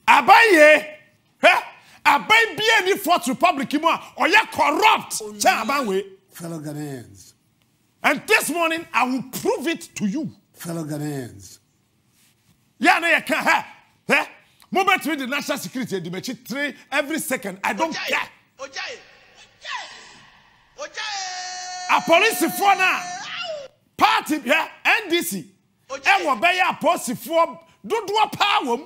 Abaye. Abaye be any Fourth Republic or you corrupt. Fellow Ghanaians. And this morning I will prove it to you. Fellow Ghanaians. Yeah, no, you can't. Moment with the national security, the 3 every second. I don't care. A police for now. Party, yeah, NDC. And what by a policy for do a power.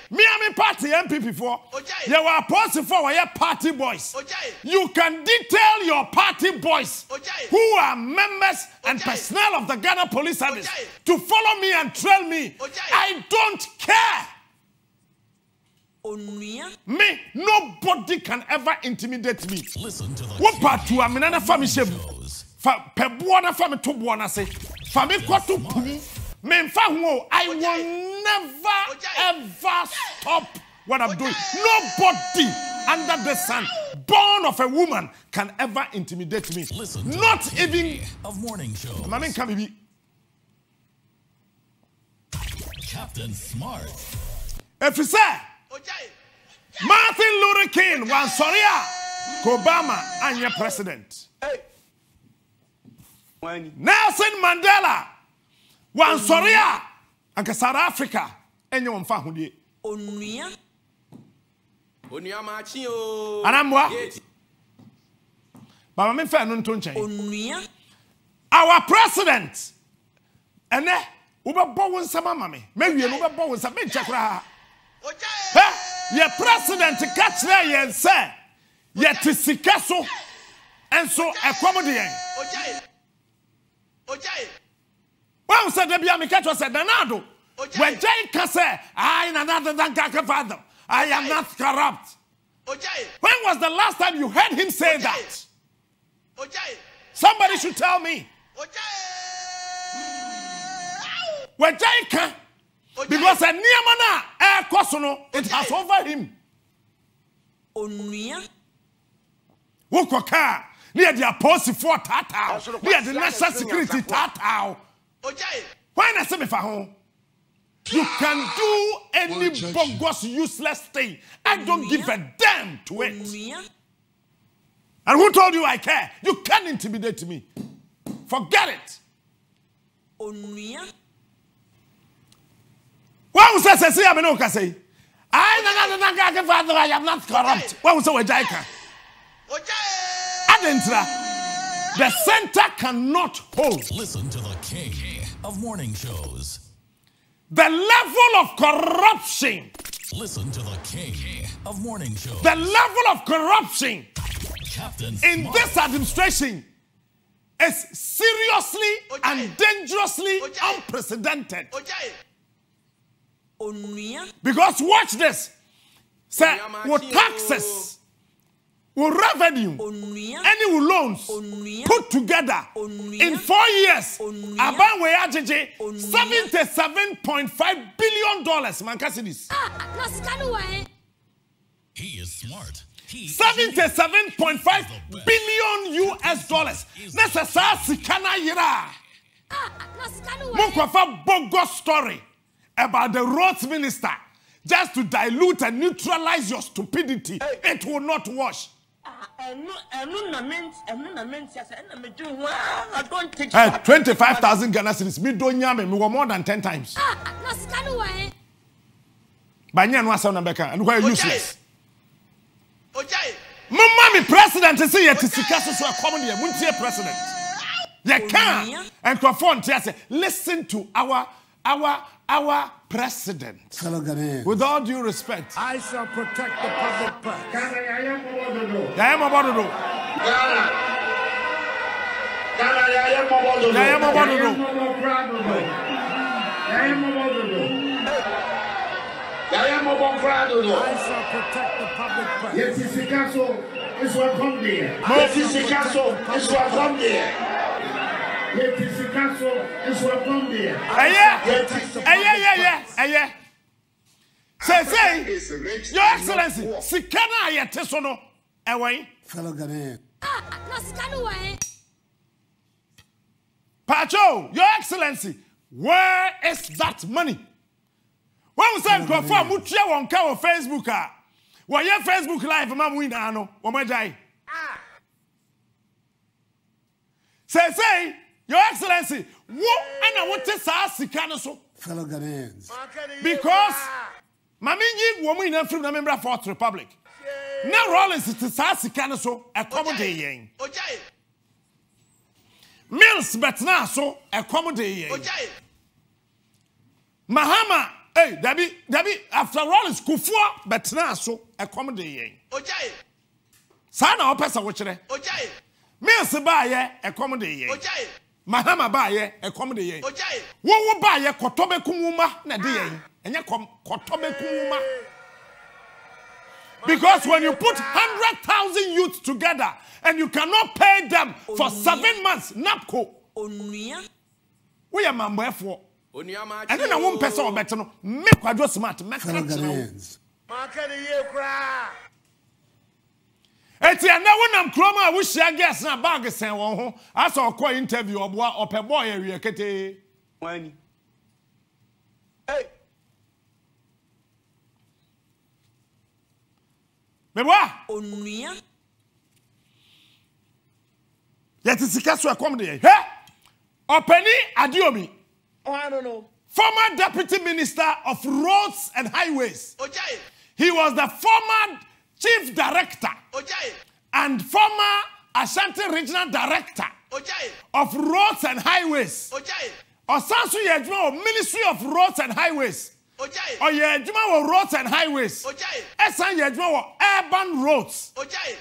Me and party MPP for. You are a policy for your party boys. You can detail your party boys who are members and personnel of the Ghana Police Service to follow me and trail me. I don't care. Me, nobody can ever intimidate me. Listen to the what part to Aminana family shame? Pebuana family to Buana say, family kwatu pum. Me I will never ever stop what I'm doing. Nobody under the sun, born of a woman, can ever intimidate me. Listen to not even of morning show. My man can be Captain Smart. If you say Martin Luther King was sorry, Obama and your president. Nelson Mandela was sorry, and South Africa and your family. And I'm what? But I'm in fair no change. Our president and Uber Bowen Sama Mammy. Maybe you Uber Bowen Sama Chakra. Your president to catch there and say, yet to Sikaso and so accommodate. Well, said the Biamikato said, Nanado. When Jay can say, I am another than Kaka father. I am not corrupt. When was the last time you heard him say that? Somebody should tell me. When Jay can. Because a Niamana air Kosono, it has over him. Wokoka, near the apostle for Tata, near the national security Tata. Why not say me for home? You can do any bogus, useless thing. I don't give a damn to it. And who told you I care? You can't intimidate me. Forget it. What was I say? I mean, say, I am not corrupt. What was I Jaika? Adentra, the center cannot hold. Listen to the king of morning shows. The level of corruption. Listen to the king of morning shows. The level of corruption Captain in Smart. this administration is seriously and dangerously unprecedented. Because watch this. Say, with taxes, with revenue, any loans put together in 4 years, about $77.5 billion. He is smart. 77.5 billion US dollars. That's a Sikana Yira. Mukwafa bogus story about the roads minister just to dilute and neutralize your stupidity. It will not wash. 25,000 Ghana cedis. Me don't yame. Me were more than 10 times. But you know sound Beka and we're useless. Mama, president is here to seek us to a common year. Muntie president. You can and Crawford say, listen to our president. Fellow Ghanaians. With all due respect, I shall protect the public purse. I am about to do. I am about to do. I shall protect the public purse. Yes, it's Picasso. It's what come there. Yes, it's Picasso. It's what come there. Yes, it's Picasso. It's what come there. Yeah. Say, Your Excellency, Sikana Ayatisono, away. Fellow Ghanaians. Pacho, Your Excellency, where is that money? When we say Ghana go for mutua won ka on Facebook a. Wo ye Facebook live ma mu ina no, wo majai. Say, Your Excellency, wo ana wote sa sika no so. Fellow Ghanaians. Because Maminji woman in from the member of Fourth Republic. Now Rollins is sa sika no so accommodate yen. Mills betna so accommodate yen. Mahama, hey, Debbie, after Rollins Kufua betna so accommodate yen. Sana opesa wochere. Mills ba ye accommodate yen. Mahama ba ye accommodate yen. Wo ba ye kotobe kumuma na de yen. Enye kotobe kumuma. Because when you put 100,000 youths together and you cannot pay them for 7 months, NAPCO. We are mambo. And then I won't pay some better. Make quadro smart. Fellow Ghanaians. Eti na wonam kroma wo hia guess na bag sen won ho asa okọ interview oboa opeboy area kete wani hey meboa onua yeti sika so ekom de he openi adiomi oh I don't know former deputy minister of roads and highways he was the former Chief Director and former Ashanti Regional Director of Roads and Highways. Osansu yejuma of Ministry of Roads and Highways. Yejuma of Roads and Highways. Esan yejuma of Urban Roads.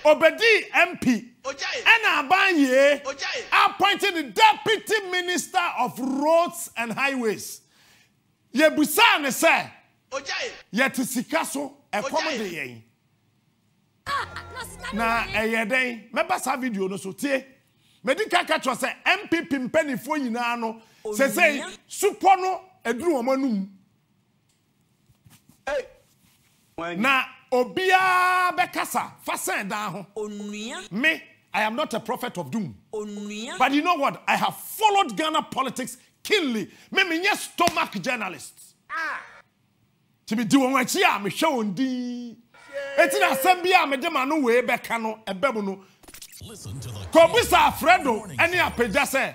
Obedi MP. And Abanye appointed the Deputy Minister of Roads and Highways. Yebusa ne se yetisikaso accommodate na eyeden meba sa video no so tie medical catch say MPP mpanifo nyina no say supo no eduru omanum na obia bekasa fasen dan ho me I am not a prophet of doom but you know what I have followed Ghana politics keenly me yes stomach journalists to be doing what ya me show ndi Etina asembia medema no we beka no ebemu no. Listen to the Kobisa Fredo any apedja se.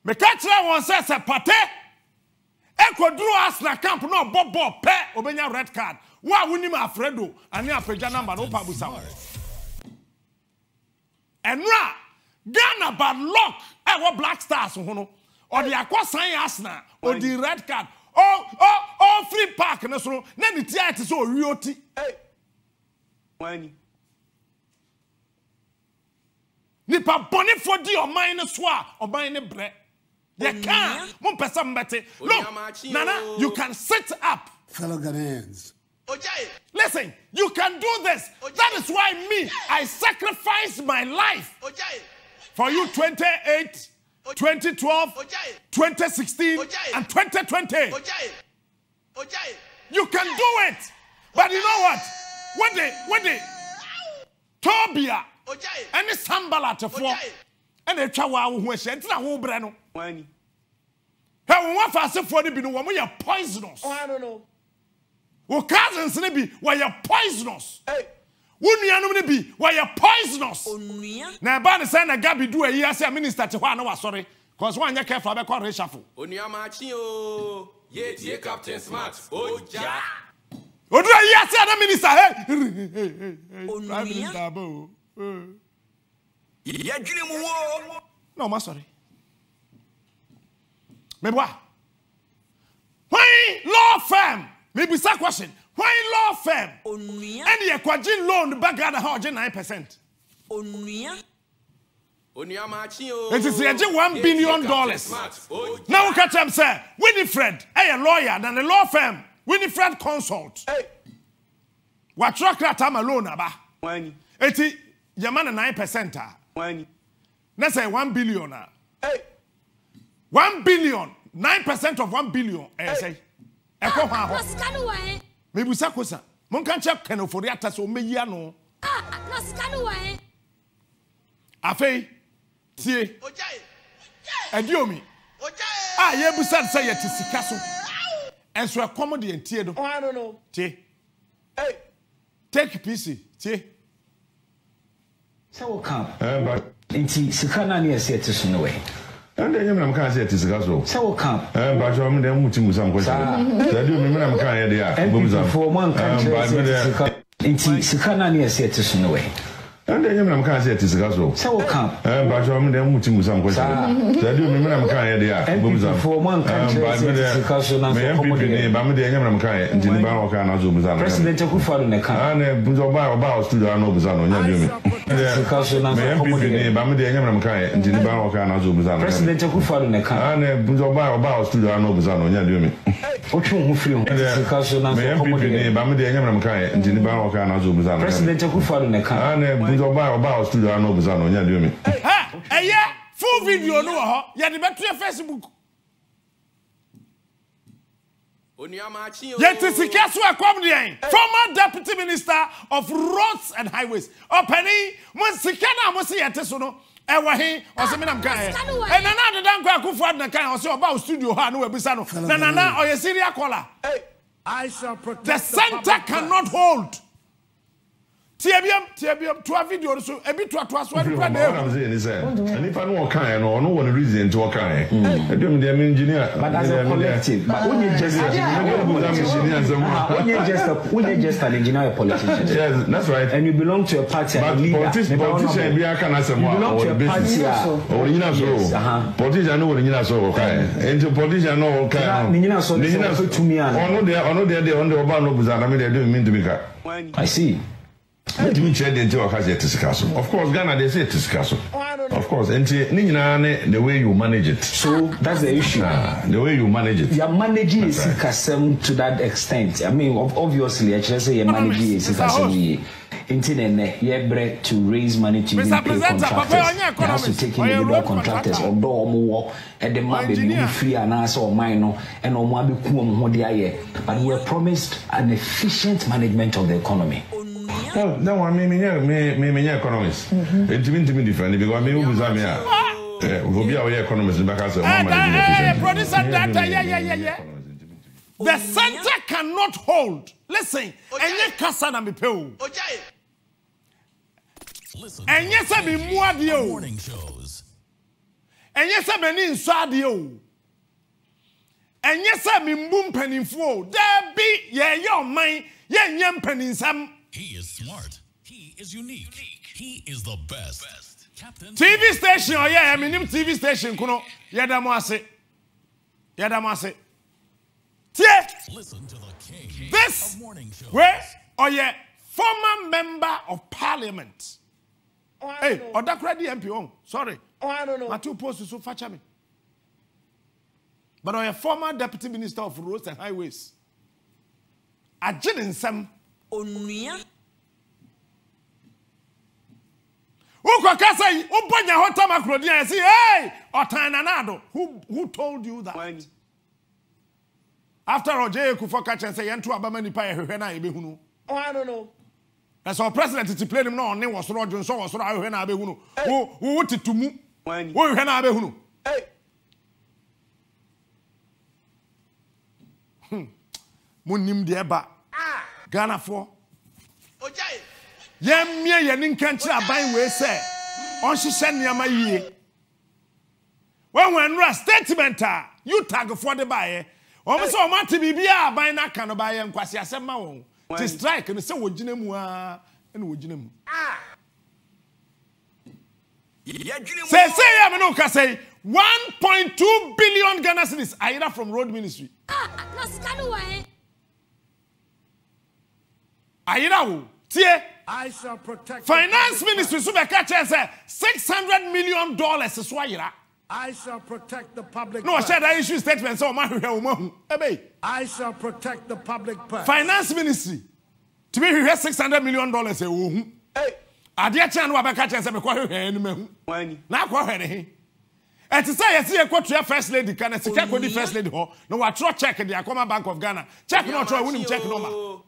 Me ka kire won se pate. Ekoduru as na camp no bobo pe obenya red card. Wa wonim Afredo ani apedja number no pa busa wo. Enra Ghana bad luck e wo Black Stars ho no. Odi akwasan Arsenal odi red card. Oh free park no so na ni tia ate so orioti. Wani nipa boni for di o man so a o man ne bre ye can mon pesa mbete look nana you can sit up fellow Ghanaians listen you can do this that is why me I sacrifice my life for you 28 2012 2016 and 2020 you can do it but you know what when they Tobia and the Sambala to four and the Chawa who is entering a whole brano. How one fast for the bin when we are poisonous. Oh, I don't know. Well, cousins maybe why you're poisonous. Wouldn't you know be why you're poisonous? Now, Banner send a Gabby do a year as a minister to one was sorry, because one year careful about reshuffle. Onyamachio, ye Captain Smart. Oh, ja. Odu yes the minister hey prime minister bo ye dwene mu wo no ma sorry me boa why law firm me be sa question why law firm and ye kwaji loan back at 9% Onyamachio it is $1 billion now catch them say Winifred a lawyer than a law firm Winifred Consult. What track that time alone aba? Wani. Eti Yamana 9%. Wani. Let's say 1 billion. 1 billion. 9% of 1 billion. Say. Eko ha. Me busa kosa. Mon kan check kenofori ata so meyi ano. Na skanu wa. Afei. Tie. Adiomi. Ye busa say yeti sika so. And so a comedy and tear. Oh, I don't know. T. Hey. Take PC. T. So come. But inti sikana ni ese to no way. And then you can't say it is gaso. So come. But I'm the mutim some question. That you remember can't hear there. For one country inti sikana ni ese to no way. And then you can't say it is gaso. So come. But I'm the mutim some question. That you remember can't hear there. For one country President Akufo-Addo ne kan. And Buzoba about studio and Obuzano. President Akufo-Addo ne kan. And Buzoba about studio and Obuzano. Otwe ho firi ho. President Akufo-Addo ne kan. And Buzoba about studio and Obuzano. Ha! Full video no ho. Ya de beto Facebook. Yet is former Deputy Minister of Roads and Highways. Openi, Monsikana Mosi Yatesono, Ewahi, or Seminam Kaya. And another Danko Akufo-Addo na kan also about studio ha no ebisano. Nana or Syria caller. I shall protect the center cannot hold. TBM, to a video so a bit to a so I'm saying is and if I know kind or no one reason to kind. I do the engineer. But as a collective, but when you just an engineer, a politician. Yes, that's right. And you belong to a party. But politician be a kind of some belong to a party or you know politician know you know so okay. And politician know kind of to me. On the on the Obama Buzan, I mean they don't mean to be. I see. Let me check the into of course, Ghana they say it is castle. Of course, and the way you manage it. So that's the issue. The way you manage it. You're managing is Kasem to that extent. I mean, obviously, I should say you're managing is Kasem. Internet, yeah, to raise money to pay contractors. You have to take in individual contractors or do more at the map be free and answer or minor and on one be but we are promised an efficient management of the economy. No, I mean, economists. It's been different because I mean, we'll be our economists in Bacasa. The center cannot hold. Listen, and you can't be paid. And yes, I mean, more morning shows. And yes, I mean, inside you. And yes, I mean, boom penny for. There be, yeah, your mind, yeah, yam penny some. He is smart. He is unique. He is the best. Captain TV station, oh yeah, I mean, TV station, kuno. Yadamase. Listen to the king this of morning shows. Where? Oh yeah, former member of parliament. Hey, or that credit MP on. Sorry. Oh, I don't know. My two posts so fetch me. But I am former deputy minister of roads and highways. I didn't some. Onuya. Hey, Otananado. Who told you that? After all, J.H. catch and say, "Yentu abamani pa ehwehwe ebehunu." Oh, I don't know. That's our president to play him no ne was Roger so was ehwehwe na abehunu. Who titumu? Wo ehwehwe na abehunu. Munim de eba. Ghana for. Ojai. Yemie ye ni nkanchi aban we say. On hihye niama yie. When statement you tag for the buyer. Omo so o mate bibia aban na ka no buyer nkwase asema won. To strike no say wogina mu a na wogina mu. Say ya me no ka say 1.2 billion Ghana cedis either from road ministry. Na skanu wa Ayira tie I shall protect finance ministry so be catch say $600 million so ayira. I shall protect the public. No, I said I issue statement so ma hwehwe wo I shall protect the public purse. Finance ministry to be hwehwe $600 million e wo hu. Ade chan no abeka chan say me kwa hwehwe enu mahu. Na kwa hwehwe he. And to say yes, you go to first lady, can I check with the first lady? No, I try check the Akoma Bank of Ghana. Check not try, wouldn't check no.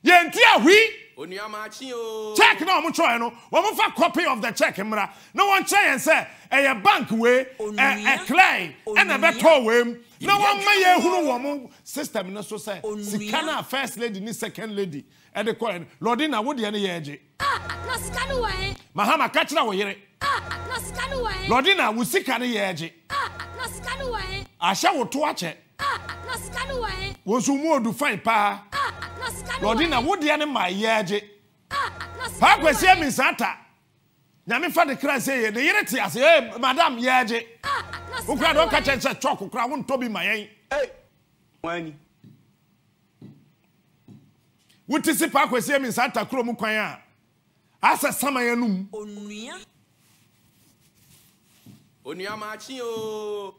Yentia we Check no mo try no. Wo fa copy of the check mra. No one try and say a bank way a claim and a better way. No one may hunu wo mo system no so say sika na first lady ni second lady and the coin Lordina wo de na yeje. Na sika no wae. Mahama ka kira wo yere. Na sika no wae. Lordina wo sika na yeje. Na sika no wae. Ahya wo to ache. Na sika no wae. Wo so mu odu fine pa. Na sika no wae. Lordina wo de na ma yeje. Pa kwesi ami santa. Nyame fa de kra say ye de yere ti ase madam yeje. Wo kra do ka chense chok kra wo nto bi ma yen. Wani. Wuti si pa kwesi ami santa kro mu kwan a. Asa sama yanum. Onua machi o.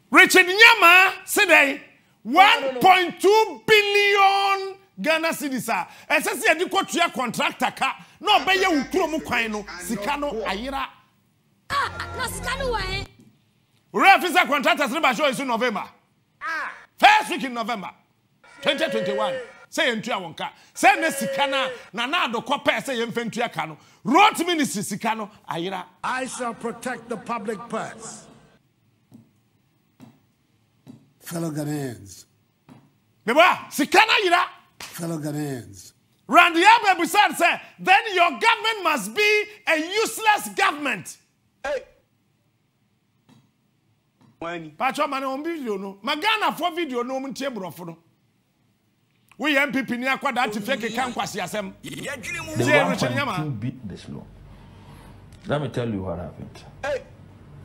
Richard Nyama said 1.2 billion Ghana cedis. Esese ye di kotua contractor ka na obeye wukuro mu kwan no sika no ayira. Na sika no wae. Refusal contractors never show in November. First week in November 2021. Say entua wonka. Say na sika na do kopa say yemfentua ka no. Road ministry sika no ayira. I shall protect the public purse. Fellow Ghanaians. Beba, sika na ayira. Fellow Ghanaians. Randy Abebusan said, then your government must be a useless government. Hey. Wani. Pacho mane on video no. Magana for video no mun tie brofo no. We MPP ni akwa that fake kan kwasi asem. The 1.2 beat this law. Let me tell you what happened. Hey.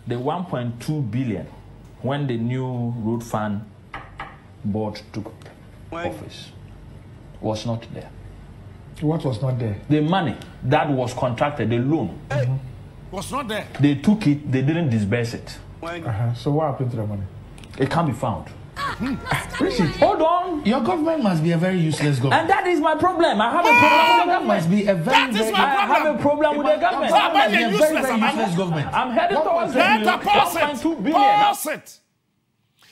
The 1.2 billion when the new road fund board took office was not there. What was not there? The money that was contracted, the loan, was not there. They took it, they didn't disburse it. So what happened to the money? It can't be found. Richard, hold on. Your government must be a very useless government. And that is my problem. I have a problem with the government. Must be a very, I have a problem with the government. Very useless government. I'm headed towards 1.2 billion.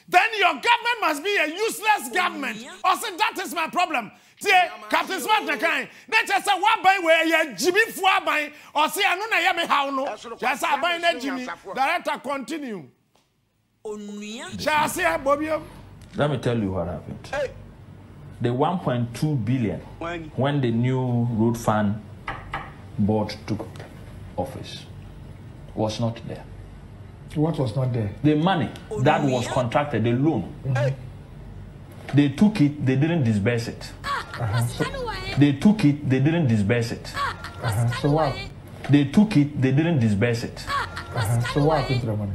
Then your government must be a useless government. Also, that is my problem. Captain Smart na kan na chese wa ban we ya jibi fu aban o se anu na ya me haw no chese aban na jimi director continue chese bobium. Let me tell you what happened. The 1.2 billion when the new road fund board took office was not there. What was not there? The money that was contracted, the loan. They took it, they didn't disburse it. They took it, they didn't disburse it. So what? They took it, they didn't disburse it. So what happened to the money?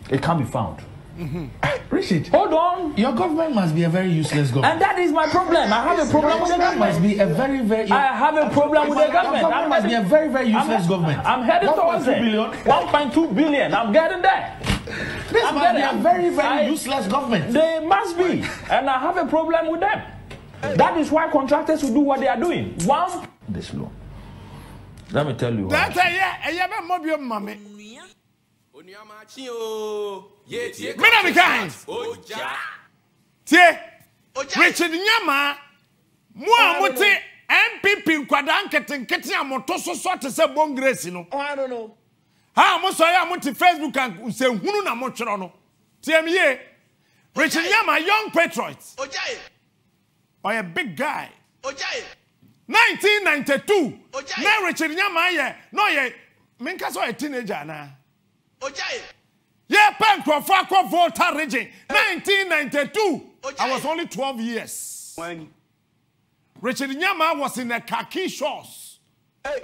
It can't be found. Richard, hold on. Your government must be a very useless government. And that is my problem. I have a problem with the government. Must be a very. I have a problem with the government. That must be a very useless government. I'm headed towards 1.2 billion. I'm getting there. This must be a very useless government. They must be, and I have a problem with them. That is why contractors will do what they are doing. This law. Let me tell you. That Richard Nyama, Muamuti, MPP, Quadanket, Ketia Motoso, sort of say bon grace, no. I don't know. How much I am to Facebook and say, Hununa Motrono. TME, Richard Nyama, young patriots. Or a big guy. 1992. Now Richard Nyama, no, ye, Minkaso a teenager now. Yeah, Pancroft Volta region. 1992. I was only 12 years. When Richard Nyama was in the khaki shorts. Hey.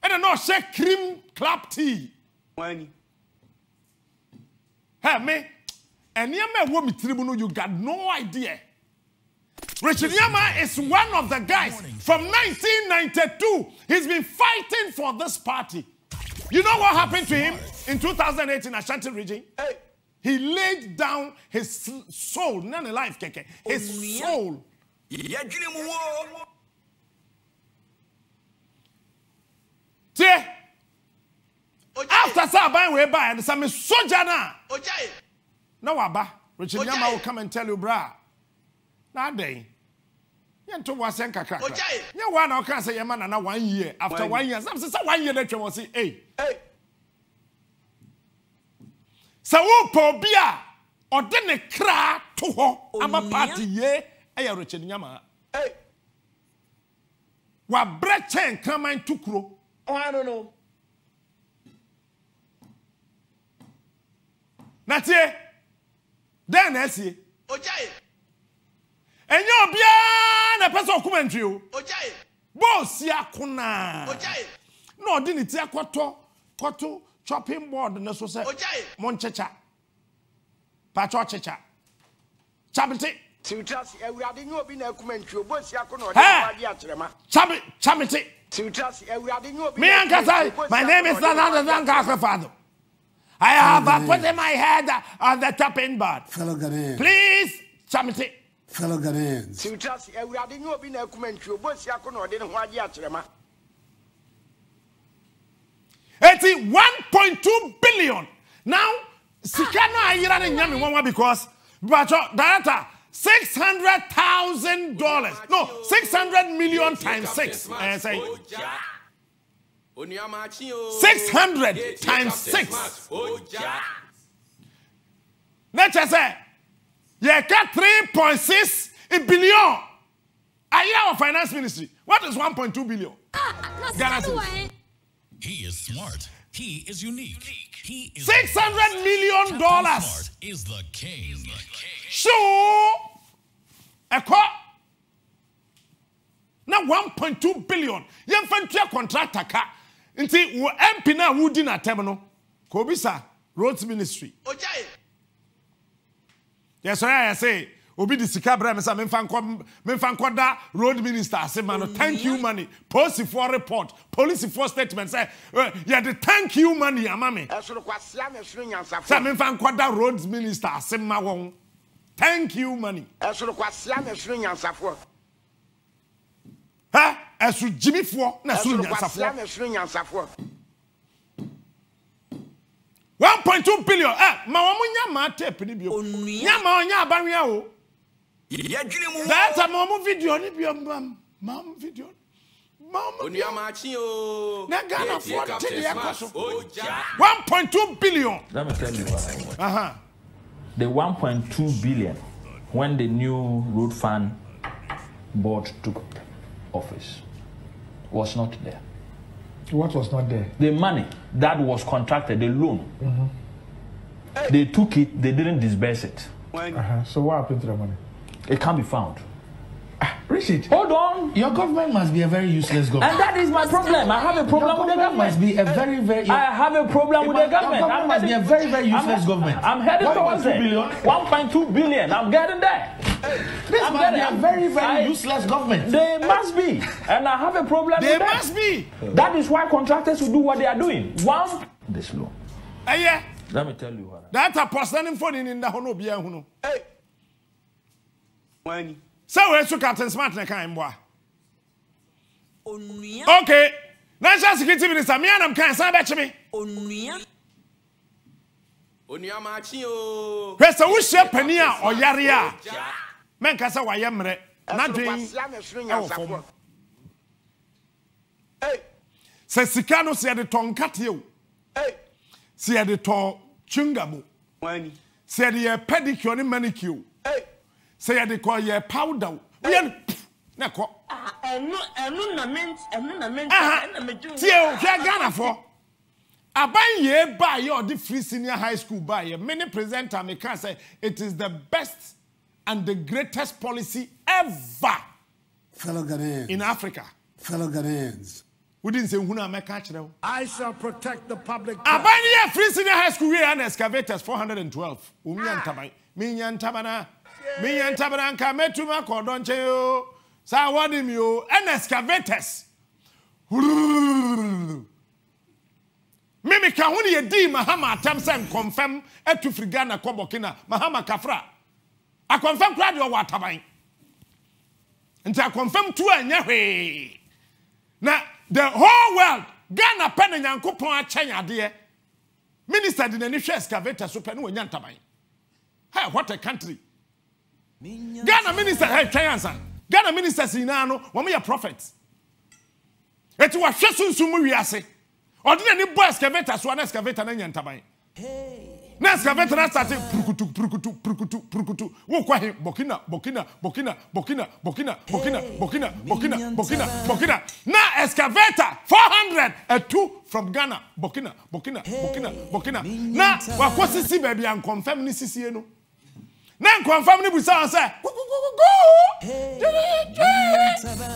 And I know shake cream clap tea. When hey me, and Nyama woman tribunal, you got no idea. Richard Nyama is one of the guys from 1992. He's been fighting for this party. You know what happened to him in 2008 in Ashanti region? Hey. He laid down his soul, none alive, keke. His soul. After Saban we buy and some soldier na. No aba. Richard Nyama will come and tell you, brah. That day. Yento was en kakra. Nya one o kan say ye man na 1 year after 1 year. Some say 1 year that was say hey. So wo po bia o de ne kra to ho ama party ye eya roche nyama. Wa brechen kraman tukuro. Oh, I don't know. Natie. Then esi. Ojai. Enyo bia na pesa okumentri o. Ojai. Boss ya kuna. Ojai. No di ni ti akoto chopping board na so say. Ojai. Mon checha. Pacho checha. Chabiti. Siutas ewurade nyo bi na akumentri o boss ya kuna o de wadi akyerema. Chabiti. Siutas ewurade nyo bi. Me Ankasai, my name is none other than Kakafado. I have put my head on the chopping board. Fellow Ghanaians. Please, Chamiti. Fellow Ghanaians. Siutas ewurade nyo bi na akumentri o boss ya kuna o de wadi akyerema. 1.2 billion. Now, Sikano ayira ne nyame wanwa because director $600,000. No, 600 million times 6. I say 600 times 6. Nature say, you got 3.6 billion. Ayira of finance ministry. What is 1.2 billion? He is smart. He is unique. He is $600 million. Smart is the king. So, now 1.2 billion. Yen fantia contractor ka. Inti wo MP na wudi na terminal. Kobisa roads ministry. Ojai. Yes, I say. Obi di sika bra me sa me fan da road minister say man thank you money police for report police for statement say yeah the thank you money amame say me fan da road minister say ma won thank you money ha esu jimi fo na su nyansafo 1.2 billion ma wo nya ma tape ni bio nya ma onya abanwia o that's a mom video ni bio mom video mom Oniamachi o na Ghana 1.2 billion. Let me tell you what. The 1.2 billion when the new road fund board took office was not there. What was not there? The money that was contracted, the loan. They took it, they didn't disburse it. So what happened to the money? It can't be found. Richard, hold on. Your government must be a very useless government. And that is my problem. I have a problem with the government. Must be a very, very. I have a problem with the government. Your government must be a very, very useless government. I'm heading towards it. 1.2 billion. I'm getting there. This must be a very, very useless government. They must be. And I have a problem with that. They must be. That is why contractors will do what they are doing. This law. Yeah. Let me tell you what. That's a person phone in the hono bia hono. Hey. Money. So where's your Captain Smart na kan boa? Okay. National Security Minister, me and I'm kan san betch me. Oniamachi o. Pesa wo hye pani a oyare a. Men ka sa waye mre. Na dwen. Hey. Se sika no se de tonkate o. Hey. Se de to chungabo. Money. Se de pedicure ni manicure. Hey. Say they call ye powder. Yen na ko. Enu na mint. Tie o Ghana for. Aban ye ba ye or the free senior high school ba ye. Many presenter me can say it is the best and the greatest policy ever. Fellow Ghanaians. In Africa. Fellow Ghanaians. We didn't say huna me catch them. I shall protect the public. Aban ye free senior high school we and excavators 412. Umian tabai. Minyan tabana. Me and Tabaranka met to my cordonche, sa wadim you, and excavators. Mimi Kahuni a D. Mahama Tamsan confirm et to Frigana Kobokina, Mahama Kafra. I confirm Claudio Watabai. And I confirm two and Yahweh. Now, the whole world, Ghana Penny and Coupon China, dear. Minister did an issue excavator super no Yantabai. Hey, what a country. Ghana minister, hey, China, Ghana ministers in ano, woman your prophets. It was Shesun we ase. Or did any boy excavator, so an excavator and yantabai. Na excavator na started prukutu. Wo kwa he Burkina. Na excavator 402 from Ghana. Burkina. Na wa kwasi si baby and confirm ni sisi no. Na confirm ni busa say.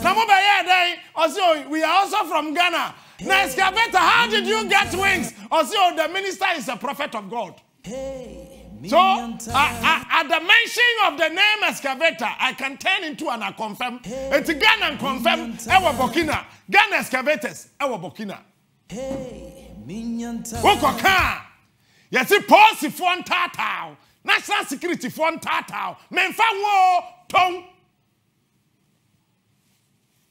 Na mo ba ya dai. Also we are also from Ghana. Na excavator, how did you get wings? Also the minister is a prophet of God. So, at the mention of the name excavator, I can turn into and I confirm. It's Ghana and confirm. Ewa Burkina. Ghana excavators. Ewa Burkina. Wokoka. Yesi policy phone tatao. National security phone tatao. Menfa wo tong.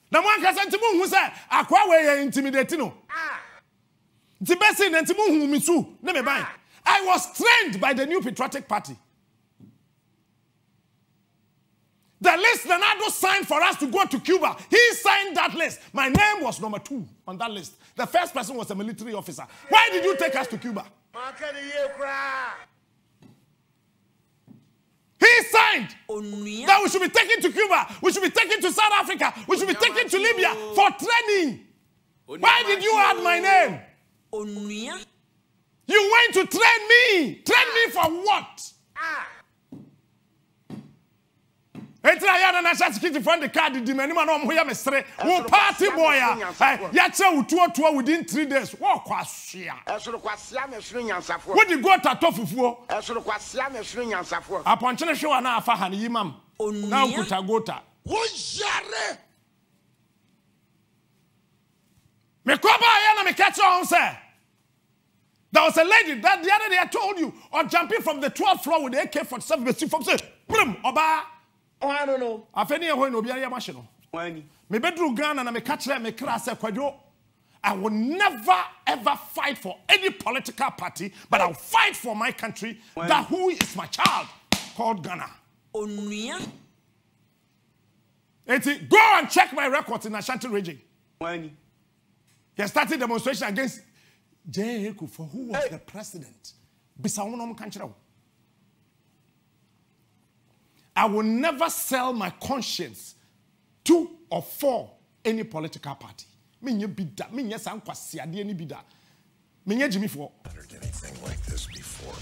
Na mwanka sentimu hu say akwa we intimidate no. Ntibesi na ntimu hu misu ne me ban. I was trained by the New Patriotic Party. The list Leonardo signed for us to go to Cuba. He signed that list. My name was number 2 on that list. The first person was a military officer. Why did you take us to Cuba? He signed that we should be taken to Cuba. We should be taken to South Africa. We should be taken to Libya for training. Why did you add my name? You went to train me. Train me for what? Etra national security fund the card the many man who ya mesre. Wo party boy ya che utuo within 3 days. Wo kwasia. Esoro kwasia mesro nyansafo. What you go to tofufuo? Esoro kwasia mesro nyansafo. Aponchene hwe na afa han yimam. Na ukuta gota. Wo jare. Me koba ya na me catch on say. There was a lady that the other day I told you, or jumping from the 12th floor with the AK-47 from say, boom, oba. Oh, I don't know. I feel near when Obiya machine. Me bedroom Ghana and me catch them, me crass kwadwo. I will never ever fight for any political party, but I'll fight for my country. That who is my child called Ghana. Go and check my records in Ashanti region. He started demonstration against GHc for who was the president. I will never sell my conscience to or for any political party. Minye bida, minye sankwasiade any bida. Minye Jimmy for. Never did anything like this before.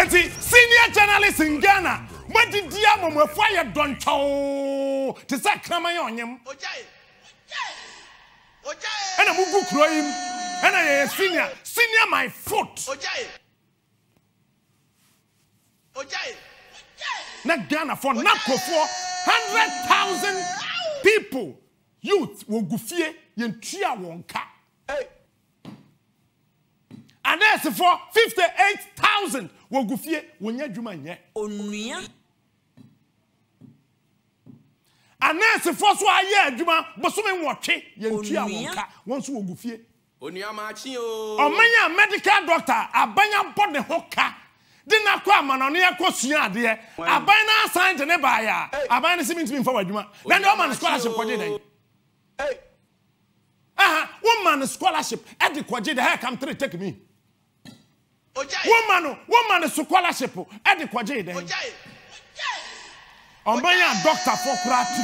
Senior journalist in Ghana. What did you mo fire don't chow? To say kramayonyem. And a mugu kroim. And I senior my foot. Not Ghana for Nako for 100,000 people. Youth will go fear yen tria wonka. And that's for 58,000 will go fear when you do man yet. And that's for so I hear Juma, but so many watch it yen tria wonka once will go fear. Or many medical doctor, a banya body hoka. Didn't qua man on near Cosia, dear. A bina signed to never. A bina seeming to be forward. Then no man scholarship for day. Woman scholarship at the quadrilla hair come to take me. Woman scholarship at the quadrilla. On banya doctor for craft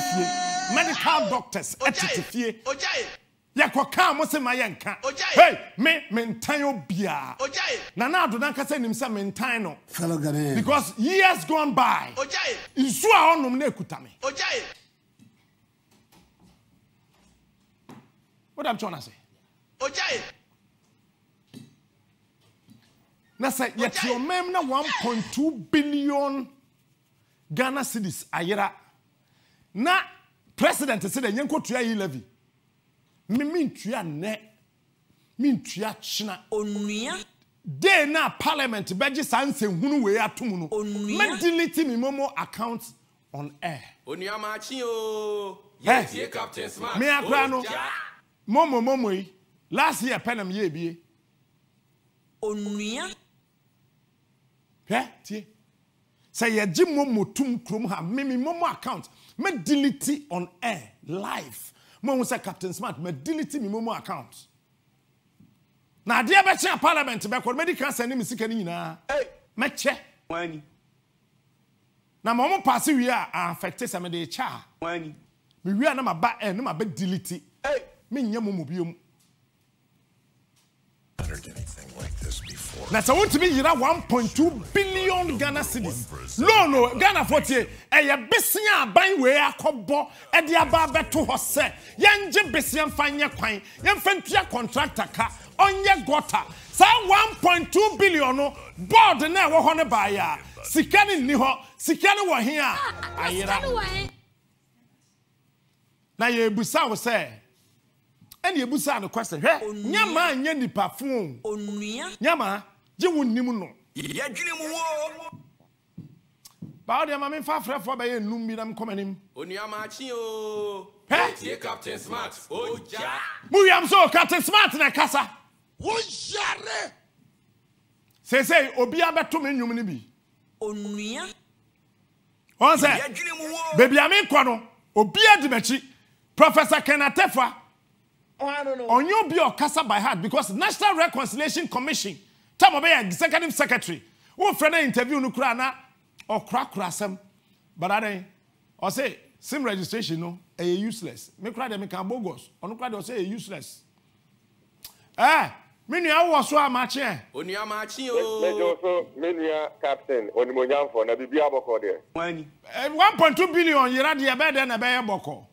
medical doctors at the Yakwaka mose mayenka. Hey, me maintain bia. Na na do nanka say nimsa maintain no. Fellow Ghanaians. Because years gone by. Isu a onum na ekuta me. What I'm trying to say? Na say yet your mem na 1.2 billion Ghana cedis ayera. Na president said yenko tuya yi levy. Mintua ne mintua china onua de na parliament beji sanse hunu we atum no me delete me momo account on air onua machi o yes ye captain smart me akra no momo yi last year penam ye bie onua tie say ye jimo motum krom ha me momo account me delete on air live mo say Captain Smart me delete me momo account na dia be che parliament be ko medical send me sika ni nyina me che Wani. na momo pass wi a affect say me de cha Wani. me wi na ma ba na ma be delete me nya momo biom That's a want to be 1.2 billion Ghana cedis. No, Ghana 40. A besia buy where a cobo, a diaba to hose. Yanje besian fanya quine, yan fentia contractor car on your gota. So 1.2 billion board na wahone buyer. Sikani niho, Sikani wa here. Ayera. Na ye busa was say. And you busa the question, hey, Nyama, Yenny perfume. Nyama, you wouldn't know. But I'm a far for by a noom, coming in. Onyamachio. Hey, Captain Smart. Oh, ja. Muyam so, Captain Smart in a casa. What's that? Say, Obia Batum in Yuminibi. One say, baby, I mean, Quano, Obia Dimechi, Professor Kenatefa. Oh, I don't know. On you be your casa by heart because National Reconciliation Commission, time of executive secretary, who friend interview Nukrana or crack crasem, but I don't or say SIM registration no a useless. Me cry them can bogus. Or no cry they say useless. Mini I was so much here. Mania Captain Onimonyam for Nabibia Boko there. 1.2 billion, you're at the bed and a bear boko.